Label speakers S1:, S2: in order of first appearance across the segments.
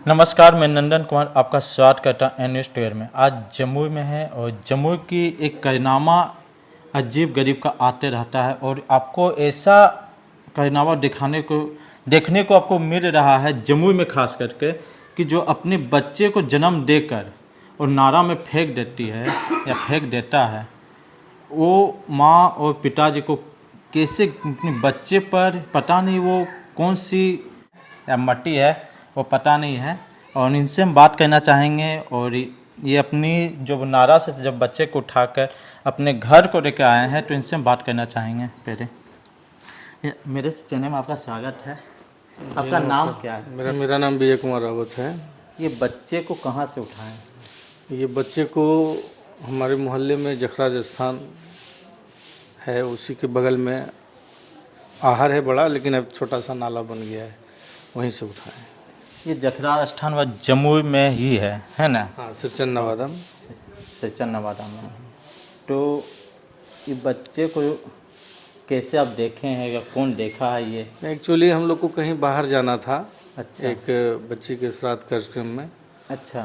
S1: नमस्कार, मैं नंदन कुमार आपका स्वागत करता हूं एन न्यूज़ ट्वेल्व में। आज जमुई में है और जमुई की एक कारनामा अजीब गरीब का आते रहता है और आपको ऐसा कारनामा देखने को आपको मिल रहा है जमुई में, खास करके कि जो अपने बच्चे को जन्म देकर और नाला में फेंक देती है या फेंक देता है, वो माँ और पिताजी को कैसे अपने बच्चे पर पता नहीं वो कौन सी या मट्टी है वो पता नहीं है, और इनसे हम बात करना चाहेंगे। और ये अपनी जो नारा से जब बच्चे को उठाकर अपने घर को लेकर आए हैं तो इनसे हम बात करना चाहेंगे। पहले मेरे चैनल में आपका स्वागत है। आपका नाम क्या है?
S2: मेरा नाम विजय कुमार रावत है।
S1: ये बच्चे को कहाँ से उठाएं?
S2: ये बच्चे को हमारे मोहल्ले में जखराज स्थान है, उसी के बगल में आहर है बड़ा, लेकिन अब छोटा सा नाला बन गया है, वहीं से उठाएं।
S1: ये जखराज स्थान व जमुई में ही है ना?
S2: हाँ, सिरचन नवादा
S1: में। तो ये बच्चे को कैसे आप देखे हैं या कौन देखा है? ये
S2: एक्चुअली हम लोग को कहीं बाहर जाना था।
S1: अच्छा।
S2: एक बच्ची के श्राद्ध कार्यक्रम में।
S1: अच्छा।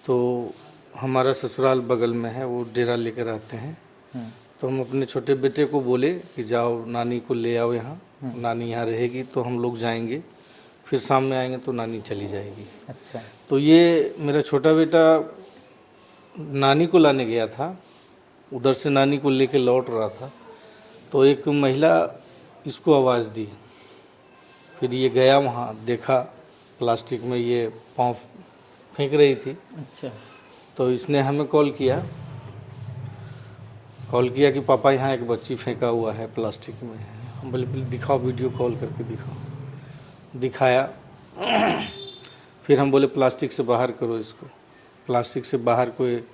S2: तो हमारा ससुराल बगल में है, वो डेरा लेकर रहते हैं। तो हम अपने छोटे बेटे को बोले कि जाओ नानी को ले आओ यहाँ, नानी यहाँ रहेगी तो हम लोग जाएंगे, फिर शाम में आएंगे तो नानी चली जाएगी।
S1: अच्छा।
S2: तो ये मेरा छोटा बेटा नानी को लाने गया था, उधर से नानी को लेके लौट रहा था, तो एक महिला इसको आवाज़ दी। फिर ये गया वहाँ, देखा प्लास्टिक में ये पाँव फेंक रही थी।
S1: अच्छा।
S2: तो इसने हमें कॉल किया कि पापा यहाँ एक बच्ची फेंका हुआ है प्लास्टिक में। हम बोले दिखाओ, वीडियो कॉल करके दिखाओ। दिखाया। फिर हम बोले प्लास्टिक से बाहर करो इसको। प्लास्टिक से बाहर कोई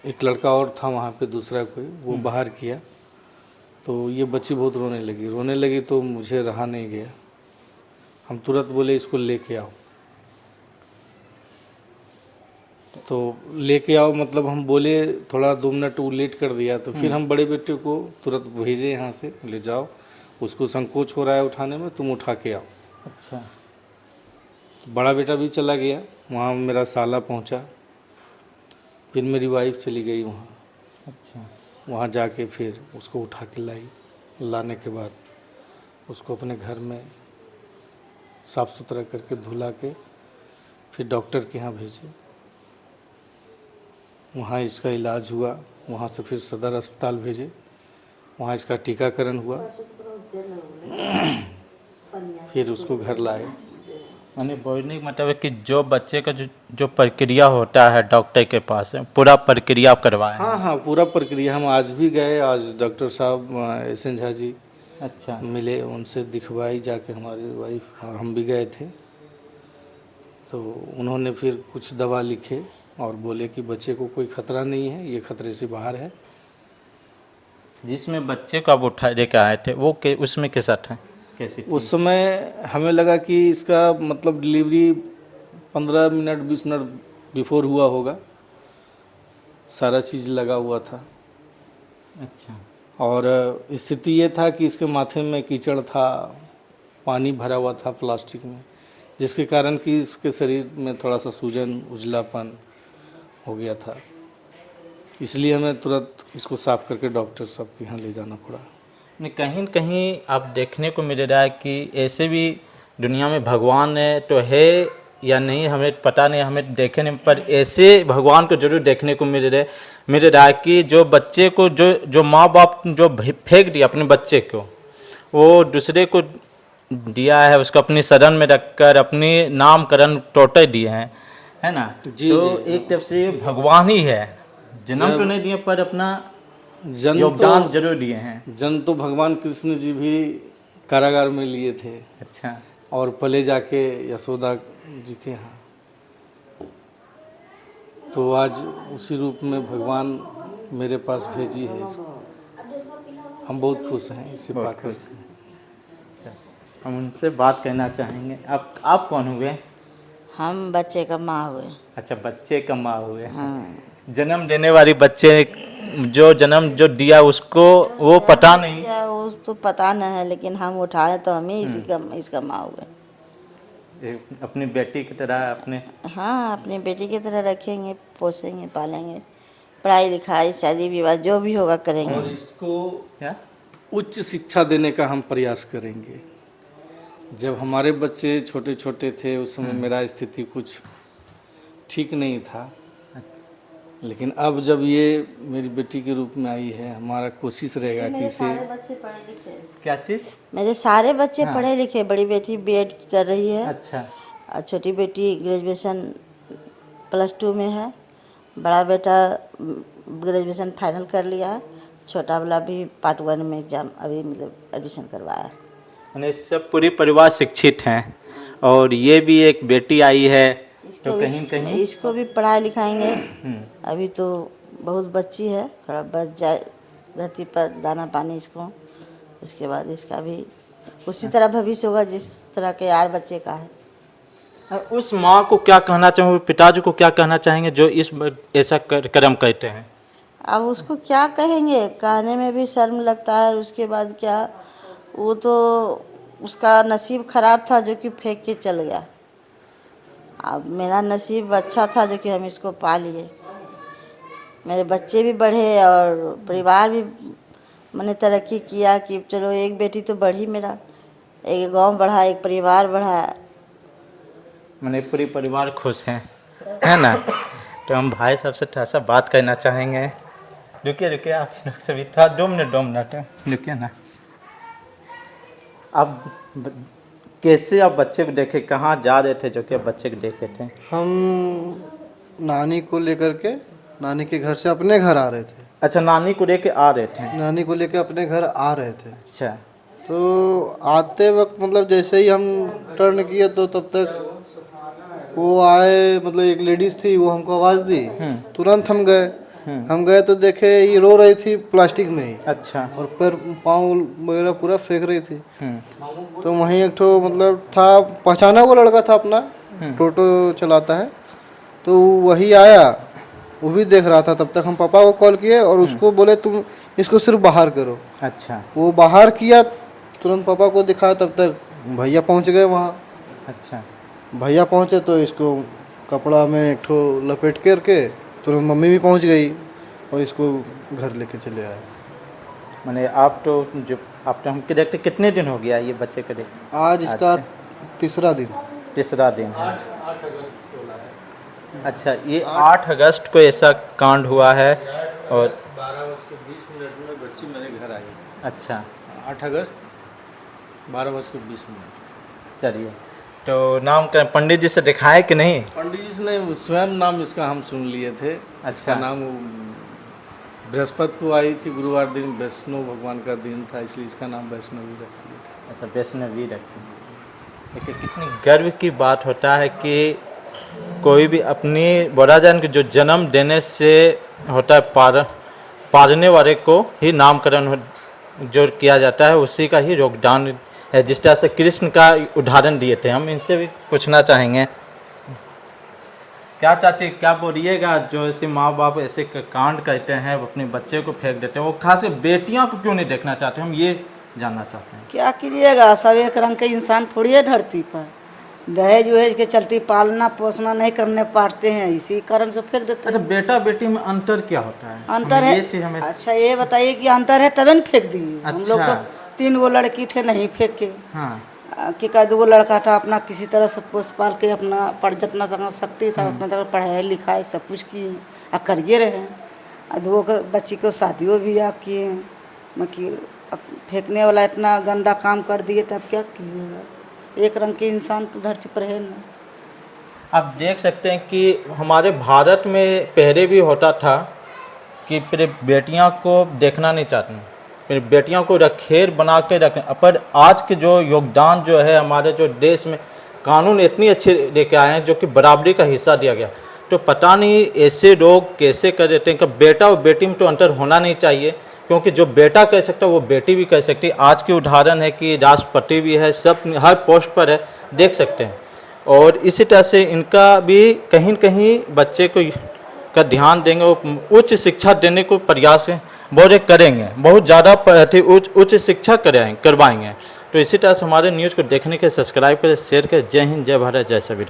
S2: एक लड़का और था वहाँ पे, दूसरा कोई, वो बाहर किया। तो ये बच्ची बहुत रोने लगी तो मुझे रहा नहीं गया। हम तुरंत बोले इसको लेके आओ। तो लेके आओ मतलब हम बोले थोड़ा 2 मिनट वो लेट कर दिया। तो फिर हम बड़े बेटे को तुरंत भेजे यहाँ से, ले जाओ, उसको संकोच हो रहा है उठाने में, तुम उठा के आओ।
S1: अच्छा।
S2: बड़ा बेटा भी चला गया, वहाँ मेरा साला पहुँचा। फिर मेरी वाइफ चली गई वहाँ।
S1: अच्छा।
S2: वहाँ जाके फिर उसको उठा के लाई। लाने के बाद उसको अपने घर में साफ़ सुथरा करके धुला के फिर डॉक्टर के यहाँ भेजे। वहाँ इसका इलाज हुआ। वहाँ से फिर सदर अस्पताल भेजे, वहाँ इसका टीकाकरण हुआ। फिर उसको घर लाए।
S1: यानी बोलने का मतलब है कि जो बच्चे का जो प्रक्रिया होता है डॉक्टर के पास, पूरा प्रक्रिया आप करवाएं?
S2: हाँ, पूरा प्रक्रिया। हम आज भी गए, आज डॉक्टर साहब एस.एन. झा जी
S1: अच्छा
S2: मिले, उनसे दिखवाई जाके हमारी वाइफ और हम भी गए थे। तो उन्होंने फिर कुछ दवा लिखे और बोले कि बच्चे को कोई खतरा नहीं है, ये खतरे से बाहर है।
S1: जिसमें बच्चे को आप उठा लेकर आए थे वो उसमें कैसा था, कैसी थी?
S2: उस समय हमें लगा कि इसका मतलब डिलीवरी 15 मिनट 20 मिनट बिफोर हुआ होगा, सारा चीज़ लगा हुआ था।
S1: अच्छा।
S2: और स्थिति ये था कि इसके माथे में कीचड़ था, पानी भरा हुआ था प्लास्टिक में, जिसके कारण कि इसके शरीर में थोड़ा सा सूजन उजलापन हो गया था। इसलिए हमें तुरंत इसको साफ़ करके डॉक्टर साहब के यहाँ ले जाना पड़ा।
S1: नहीं, कहीं न कहीं आप देखने को मिल रहा है कि ऐसे भी दुनिया में भगवान है तो है या नहीं हमें पता नहीं, हमें देखे नहीं, पर ऐसे भगवान को जरूर देखने को मिल रहा है कि जो बच्चे को जो माँ बाप जो फेंक दिया अपने बच्चे को, वो दूसरे को दिया है, उसको अपनी शरण में रखकर अपनी नामकरण टोटे दिए हैं, है ना?
S2: जी,
S1: तो
S2: जी।
S1: एक तरफ से भगवान ही है, जन्म तो नहीं दिए पर अपना योगदान जरूर दिए हैं।
S2: जन्म तो भगवान कृष्ण जी भी कारागार में लिए थे।
S1: अच्छा।
S2: और पले जाके यशोदा जी के यहाँ। तो आज उसी रूप में भगवान मेरे पास भेजी है इसको। हम बहुत खुश हैं इसे पाकर।
S1: हम उनसे बात करना चाहेंगे। आप कौन हुए?
S3: हम बच्चे का माँ हुए।
S1: अच्छा, बच्चे का माँ हुए।
S3: हाँ।
S1: जन्म देने वाली बच्चे जो जन्म जो दिया उसको वो पता नहीं,
S3: वो तो पता नहीं है, लेकिन हम उठाए तो हम ही इसका माँ हुए।
S1: अपनी बेटी की तरह अपने
S3: हाँ, अपनी बेटी की तरह रखेंगे, पोसेंगे, पालेंगे, पढ़ाई लिखाई शादी विवाह जो भी होगा
S2: और
S3: करेंगे।
S2: इसको
S1: क्या
S2: उच्च शिक्षा देने का हम प्रयास करेंगे। जब हमारे बच्चे छोटे छोटे थे उस समय मेरा स्थिति कुछ ठीक नहीं था, लेकिन अब जब ये मेरी बेटी के रूप में आई है, हमारा कोशिश रहेगा कि
S3: मेरे
S2: इसे
S3: सारे बच्चे पढ़े लिखे,
S1: क्या चीज़?
S3: मेरे सारे बच्चे
S1: हाँ।
S3: पढ़े लिखे, बड़ी बेटी बीएड कर रही है
S1: अच्छा
S3: और छोटी बेटी ग्रेजुएशन +2 में है, बड़ा बेटा ग्रेजुएशन फाइनल कर लिया है, छोटा वाला भी पार्ट 1 में एग्ज़ाम अभी मतलब एडमिशन करवाया है।
S1: मैंने सब पूरी परिवार शिक्षित हैं और ये भी एक बेटी आई है तो कहीं न कहीं
S3: इसको भी पढ़ाई लिखाएंगे।
S1: हम्म,
S3: अभी तो बहुत बच्ची है, थोड़ा बच जाए धरती पर दाना पानी इसको, उसके बाद इसका भी उसी तरह भविष्य होगा जिस तरह के यार बच्चे का है।
S1: और उस माँ को क्या कहना चाहोगे, पिताजी को क्या कहना चाहेंगे जो इस ऐसा कर्म करते हैं?
S3: अब उसको क्या कहेंगे, कहने में भी शर्म लगता है। उसके बाद क्या, वो तो उसका नसीब खराब था जो कि फेंक के चल गया। अब मेरा नसीब अच्छा था जो कि हम इसको पा लिए, मेरे बच्चे भी बढ़े और परिवार भी मैंने तरक्की किया कि चलो एक बेटी तो बढ़ी, मेरा एक गांव बढ़ा, एक परिवार बढ़ा।
S1: मैंने पूरी परिवार खुश हैं, है ना? तो हम भाई साहब से थोड़ा सा बात करना चाहेंगे। रुकिए रुकिए, आप लोग सभी थोड़ा 2 मिनट रुकिए ना। अब कैसे आप बच्चे को देखे, कहाँ जा रहे थे जो कि आप बच्चे को देखे थे?
S4: हम नानी को लेकर के नानी के घर से अपने घर आ रहे थे।
S1: अच्छा, नानी को लेके आ रहे थे।
S4: नानी को लेकर अपने घर आ रहे थे।
S1: अच्छा
S4: तो आते वक्त मतलब जैसे ही हम टर्न किए तो तब तक वो आए, मतलब एक लेडीज़ थी, वो हमको आवाज़ दी, तुरंत हम गए। हम गए तो देखे ये रो रही थी प्लास्टिक में ही,
S1: अच्छा
S4: और पैर पाँव वगैरह पूरा फेंक रही थी।
S1: हम्म,
S4: तो वहीं एक ठो मतलब था, पहचाना वो लड़का था अपना, टोटो चलाता है, तो वही आया, वो भी देख रहा था। तब तक हम पापा को कॉल किए और उसको बोले तुम इसको सिर्फ बाहर करो।
S1: अच्छा
S4: वो बाहर किया, तुरंत पापा को दिखाया, तब तक भैया पहुंच गए वहाँ।
S1: अच्छा
S4: भैया पहुँचे तो इसको कपड़ा में एक ठो लपेट करके तुरंत मम्मी भी पहुँच गई और इसको घर लेके चले आए।
S1: मैंने आप तो जो आप तो हमके देखते कितने दिन हो गया ये बच्चे को देख?
S4: आज इसका तीसरा दिन।
S1: तीसरा दिन है। अच्छा, ये 8 अगस्त को ऐसा कांड हुआ है और
S2: 12:20 में बच्ची मेरे घर आई।
S1: अच्छा
S2: 8 अगस्त 12:20।
S1: चलिए, तो नाम का पंडित जी से दिखाए कि नहीं?
S2: पंडित जी ने स्वयं नाम इसका हम सुन लिए थे।
S1: अच्छा।
S2: इसका नाम बृहस्पति को आई थी, गुरुवार दिन वैष्णव भगवान का दिन था, इसलिए इसका नाम वैष्णवी रख दिया था।
S1: अच्छा, वैष्णवी रखी। देखिए कितनी गर्व की बात होता है कि कोई भी अपनी बड़ा जन के जो जन्म देने से होता है, पालने वाले को ही नामकरण जो किया जाता है उसी का ही योगदान है। जिस तरह से कृष्ण का उदाहरण दिए थे, हम इनसे भी पूछना चाहेंगे। क्या चाची, क्या बोलिएगा जो ऐसे माँ बाप ऐसे कांड करते हैं, वो अपने बच्चे को फेंक देते हैं, वो खास बेटियाँ को क्यों नहीं देखना चाहते, हम ये जानना चाहते हैं।
S5: क्या कीजिएगा, सब एक रंग के इंसान थोड़ी है धरती पर। दहेज वहेज के चलते पालना पोसना नहीं करने पाते हैं, इसी कारण से फेंक देते
S1: अच्छा,
S5: हैं।
S1: बेटा बेटी में अंतर क्या होता है?
S5: अंतर
S1: हमें
S5: है,
S1: ये चीज़ हमें
S5: अच्छा ये बताइए कि अंतर है तभी न फेंक दिए। हम लोग
S1: अच्छा।
S5: तो 3 गो लड़की थे, नहीं फेंके।
S1: हाँ
S5: कि का 2 गो लड़का था, अपना किसी तरह से पोस पाल के अपना पढ़ जितना तक शक्ति था उतना तक पढ़ाई लिखाई सब कुछ किए और करिए रहे। और 2 बच्ची को शादियों भी आप किए, मतलब अब फेंकने वाला इतना गंदा काम कर दिए तब क्या कीजिएगा। एक रंग के इंसान तो धरती पर है ना।
S1: आप देख सकते हैं कि हमारे भारत में पहले भी होता था कि फिर बेटियां को देखना नहीं चाहते, फिर बेटियों को रखेर बना के रखें। पर आज के जो योगदान जो है हमारे जो देश में कानून इतनी अच्छे लेके आए हैं जो कि बराबरी का हिस्सा दिया गया, तो पता नहीं ऐसे लोग कैसे कर देते हैं कि बेटा और बेटी में तो अंतर होना नहीं चाहिए, क्योंकि जो बेटा कह सकता है वो बेटी भी कह सकती है। आज की उदाहरण है कि राष्ट्रपति भी है, सब हर पोस्ट पर है, देख सकते हैं। और इसी तरह से इनका भी कहीं न कहीं बच्चे को का ध्यान देंगे, वो उच्च शिक्षा देने को प्रयास बहुत करेंगे, बहुत ज़्यादा उच्च शिक्षा करवाएंगे। तो इसी तरह से हमारे न्यूज़ को देखने के लिए सब्सक्राइब करें, शेयर करें। जय हिंद, जय भारत, जय संविधान।